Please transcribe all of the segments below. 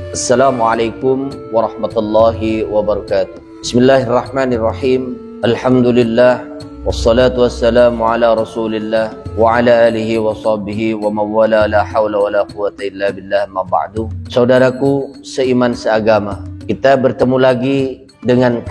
Assalamualaikum warahmatullahi wabarakatuh. Bismillahirrahmanirrahim. Alhamdulillah wassalatu wassalamu ala Rasulillah wa ala alihi wa sahbihi wa mawala la hawla wa la quwata illa billah ma ba'du. Saudaraku seiman seagama, kita bertemu lagi dengan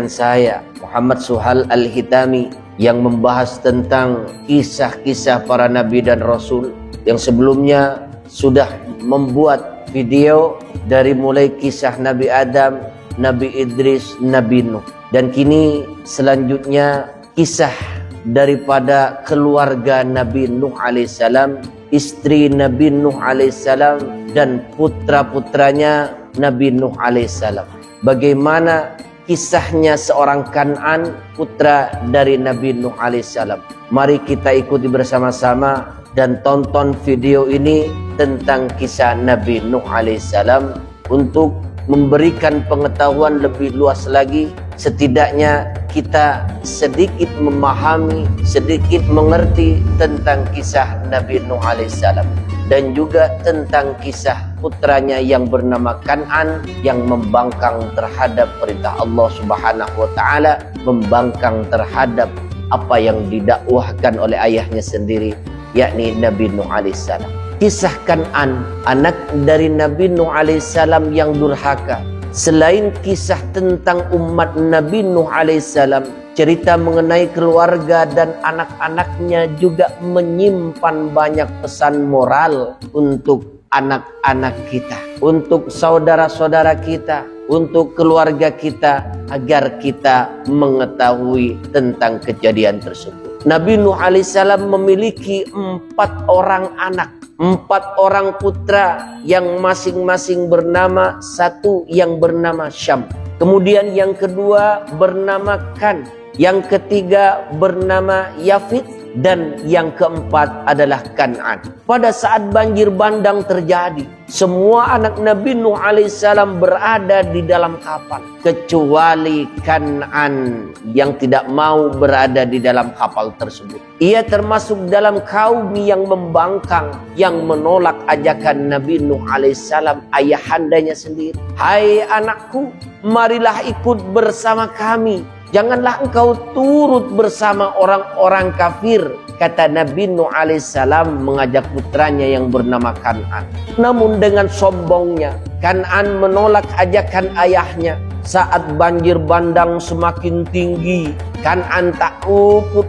saya Muhammad Suhal Al-Hitami yang membahas tentang kisah-kisah para nabi dan rasul yang sebelumnya sudah membuat video dari mulai kisah Nabi Adam, Nabi Idris, Nabi Nuh. Dan kini selanjutnya kisah daripada keluarga Nabi Nuh alaihissalam, istri Nabi Nuh alaihissalam, dan putra-putranya Nabi Nuh alaihissalam. Bagaimana kisahnya seorang Kan'an, putra dari Nabi Nuh alaihissalam. Mari kita ikuti bersama-sama dan tonton video ini tentang kisah Nabi Nuh alaihissalam untuk memberikan pengetahuan lebih luas lagi. Setidaknya kita sedikit memahami, sedikit mengerti tentang kisah Nabi Nuh alaihissalam dan juga tentang kisah putranya yang bernama Kan'an yang membangkang terhadap perintah Allah Subhanahu wa taala, membangkang terhadap apa yang didakwahkan oleh ayahnya sendiri, yakni Nabi Nuh alaihissalam. Kisah Kan'an, anak dari Nabi Nuh alaihissalam yang durhaka. Selain kisah tentang umat Nabi Nuh alaihissalam, cerita mengenai keluarga dan anak-anaknya juga menyimpan banyak pesan moral untuk anak-anak kita, untuk saudara-saudara kita, untuk keluarga kita, agar kita mengetahui tentang kejadian tersebut. Nabi Nuh alaihissalam memiliki 4 orang anak, 4 orang putra yang masing-masing bernama, satu yang bernama Syam, kemudian yang kedua bernama Kan, yang ketiga bernama Yafid, dan yang keempat adalah Kan'an. Pada saat banjir bandang terjadi, semua anak Nabi Nuh alaihissalam berada di dalam kapal, kecuali Kan'an yang tidak mau berada di dalam kapal tersebut. Ia termasuk dalam kaum yang membangkang, yang menolak ajakan Nabi Nuh alaihissalam, ayahandanya sendiri. Hai anakku, marilah ikut bersama kami. Janganlah engkau turut bersama orang-orang kafir, kata Nabi Nuh alaihissalam mengajak putranya yang bernama Kan'an. Namun dengan sombongnya, Kan'an menolak ajakan ayahnya. Saat banjir bandang semakin tinggi, Kan'an tak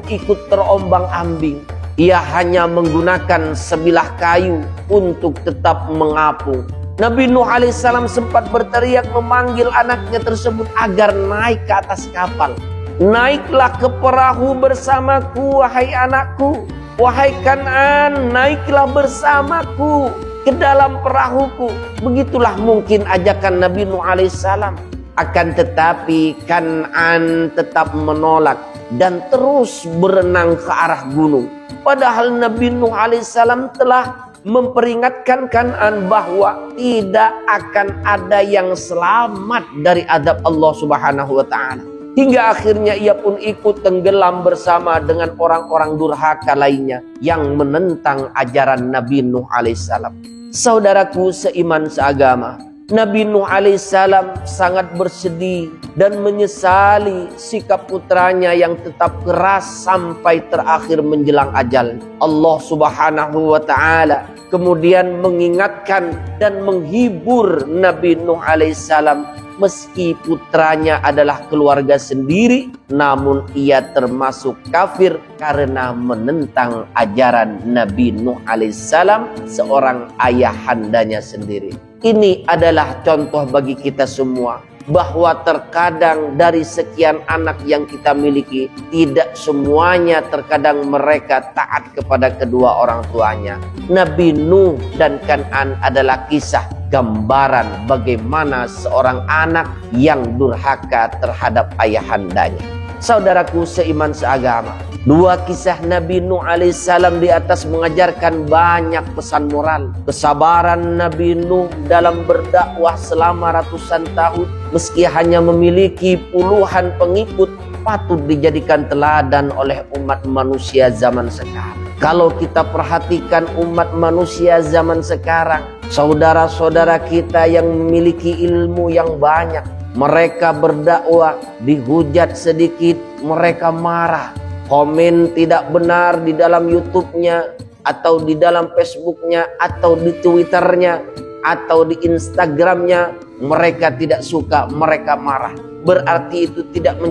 ikut terombang-ambing. Ia hanya menggunakan sebilah kayu untuk tetap mengapung. Nabi Nuh alaihissalam sempat berteriak memanggil anaknya tersebut agar naik ke atas kapal. Naiklah ke perahu bersamaku, wahai anakku. Wahai Kan'an, naiklah bersamaku ke dalam perahuku. Begitulah mungkin ajakan Nabi Nuh alaihissalam. Akan tetapi Kan'an tetap menolak dan terus berenang ke arah gunung. Padahal Nabi Nuh alaihissalam telah memperingatkan Kan'an bahwa tidak akan ada yang selamat dari adab Allah Subhanahu wa taala. Hingga akhirnya ia pun ikut tenggelam bersama dengan orang-orang durhaka lainnya yang menentang ajaran Nabi Nuh alaihissalam. Saudaraku seiman seagama, Nabi Nuh alaihissalam sangat bersedih dan menyesali sikap putranya yang tetap keras sampai terakhir menjelang ajal. Allah Subhanahu wa taala kemudian mengingatkan dan menghibur Nabi Nuh alaihissalam. Meski putranya adalah keluarga sendiri, namun ia termasuk kafir karena menentang ajaran Nabi Nuh alaihissalam, seorang ayahandanya sendiri. Ini adalah contoh bagi kita semua bahwa terkadang dari sekian anak yang kita miliki, tidak semuanya terkadang mereka taat kepada kedua orang tuanya. Nabi Nuh dan Kan'an adalah kisah gambaran bagaimana seorang anak yang durhaka terhadap ayahandanya. Saudaraku seiman seagama, dua kisah Nabi Nuh alaihissalam di atas mengajarkan banyak pesan moral. Kesabaran Nabi Nuh dalam berdakwah selama ratusan tahun, meski hanya memiliki puluhan pengikut, patut dijadikan teladan oleh umat manusia zaman sekarang. Kalau kita perhatikan umat manusia zaman sekarang, Saudara-saudara kita yang memiliki ilmu yang banyak, mereka berdakwah, dihujat sedikit, mereka marah. Komen tidak benar di dalam YouTube-nya, atau di dalam Facebook-nya, atau di Twitter-nya, atau di Instagram-nya, mereka tidak suka, mereka marah. Berarti itu tidak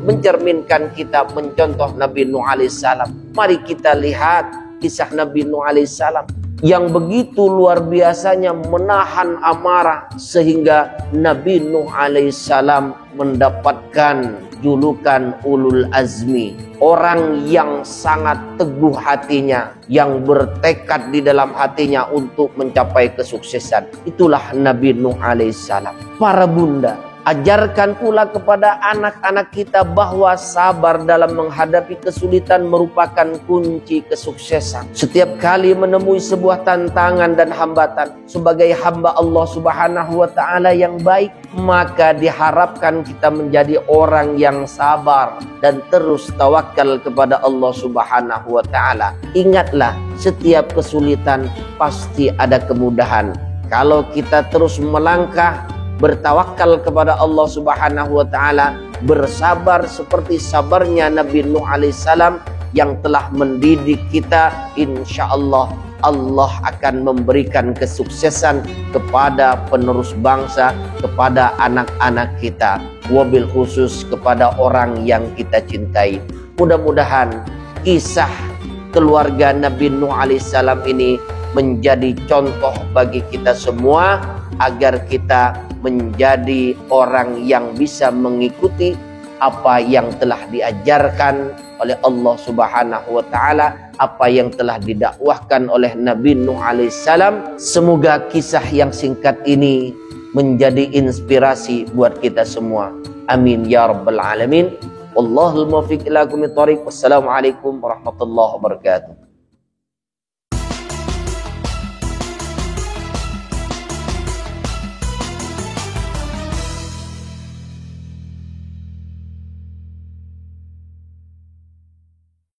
mencerminkan kita mencontoh Nabi Nuh alaihissalam. Mari kita lihat kisah Nabi Nuh alaihissalam yang begitu luar biasanya menahan amarah, sehingga Nabi Nuh alaihissalam mendapatkan julukan ulul azmi, orang yang sangat teguh hatinya, yang bertekad di dalam hatinya untuk mencapai kesuksesan. Itulah Nabi Nuh alaihissalam. Para bunda, ajarkan pula kepada anak-anak kita bahwa sabar dalam menghadapi kesulitan merupakan kunci kesuksesan. Setiap kali menemui sebuah tantangan dan hambatan, sebagai hamba Allah Subhanahu wa Ta'ala yang baik, maka diharapkan kita menjadi orang yang sabar dan terus tawakal kepada Allah Subhanahu wa Ta'ala. Ingatlah, setiap kesulitan pasti ada kemudahan. Kalau kita terus melangkah, bertawakal kepada Allah Subhanahu wa Ta'ala, bersabar seperti sabarnya Nabi Nuh alaihissalam yang telah mendidik kita, insya Allah Allah akan memberikan kesuksesan kepada penerus bangsa, kepada anak-anak kita, wabil khusus kepada orang yang kita cintai. Mudah-mudahan kisah keluarga Nabi Nuh alaihissalam ini menjadi contoh bagi kita semua, agar kita menjadi orang yang bisa mengikuti apa yang telah diajarkan oleh Allah Subhanahu wa Ta'ala, apa yang telah didakwahkan oleh Nabi Nuh alaihissalam. Semoga kisah yang singkat ini menjadi inspirasi buat kita semua. Amin ya rabbal alamin. Wallahul muwaffiq ila aqwamit thoriq. Wassalamualaikum warahmatullahi wabarakatuh.